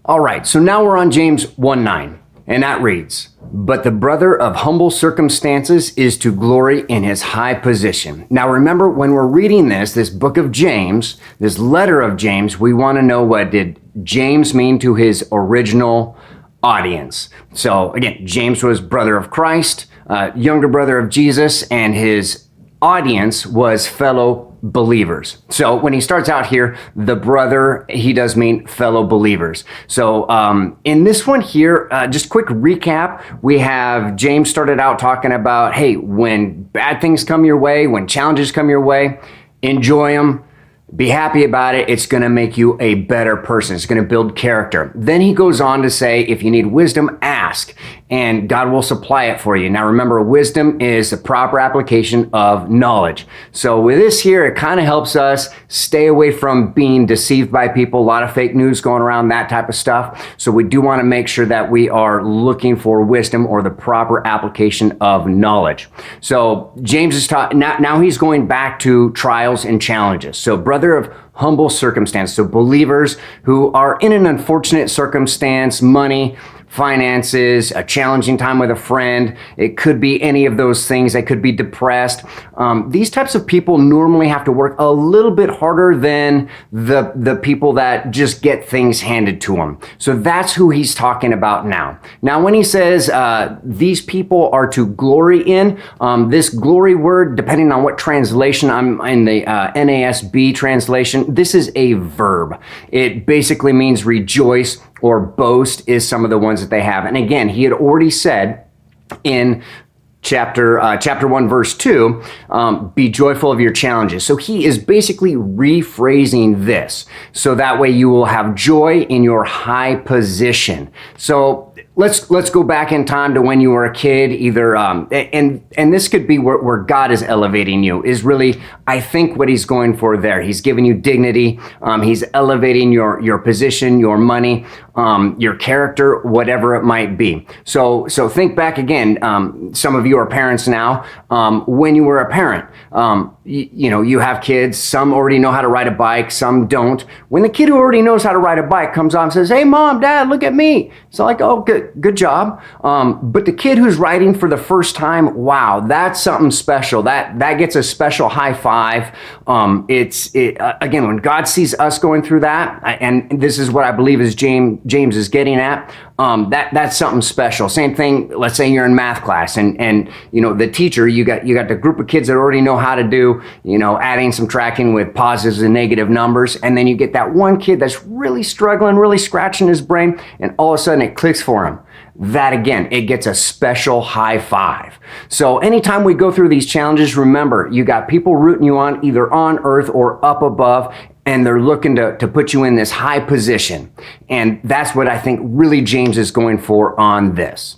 All right, so now we're on James 1:9, and that reads, "But the brother of humble circumstances is to glory in his high position." Now remember, when we're reading this book of James, this letter of James, we want to know, what did James mean to his original audience? So again, James was brother of Christ, younger brother of Jesus, and his audience was fellow believers. So when he starts out here, the brother, he does mean fellow believers. So in this one here, just quick recap, we have James started out talking about, hey, when bad things come your way, when challenges come your way, enjoy them. Be happy about it. It's going to make you a better person. It's going to build character. Then he goes on to say, if you need wisdom, ask, and God will supply it for you. Now remember, wisdom is the proper application of knowledge. So with this here, it kind of helps us stay away from being deceived by people. A lot of fake news going around, that type of stuff. So we do want to make sure that we are looking for wisdom, or the proper application of knowledge. So James is now he's going back to trials and challenges. So brother of humble circumstance, so believers who are in an unfortunate circumstance, money, finances, a challenging time with a friend. It could be any of those things. They could be depressed. These types of people normally have to work a little bit harder than the people that just get things handed to them. So that's who he's talking about now. Now, when he says these people are to glory in, this glory word, depending on what translation, I'm in the NASB translation, this is a verb. It basically means rejoice or boast, is some of the ones that they have. And again, he had already said in chapter 1, verse 2, be joyful of your challenges. So he is basically rephrasing this, so that way you will have joy in your high position. So let's go back in time to when you were a kid, either and this could be where God is elevating you, is really, I think, what he's going for there. He's giving you dignity. He's elevating your position, your money, your character, whatever it might be. So think back again. Some of you are parents now. When you were a parent, you have kids. Some already know how to ride a bike. Some don't. When the kid who already knows how to ride a bike comes on and says, "Hey, Mom, Dad, look at me." It's like, oh, good job. But the kid who's riding for the first time, wow, that's something special. That gets a special high five. Again, when God sees us going through that, and this is what I believe is James is getting at, that's something special. Same thing, let's say you're in math class, and the teacher, you got the group of kids that already know how to do, adding, subtracting with positives and negative numbers, and then you get that one kid that's really struggling, really scratching his brain, and all of a sudden it clicks for him. That again, it gets a special high five. So anytime we go through these challenges, remember, you got people rooting you on, either on earth or up above, and they're looking to put you in this high position. And that's what I think really James is going for on this.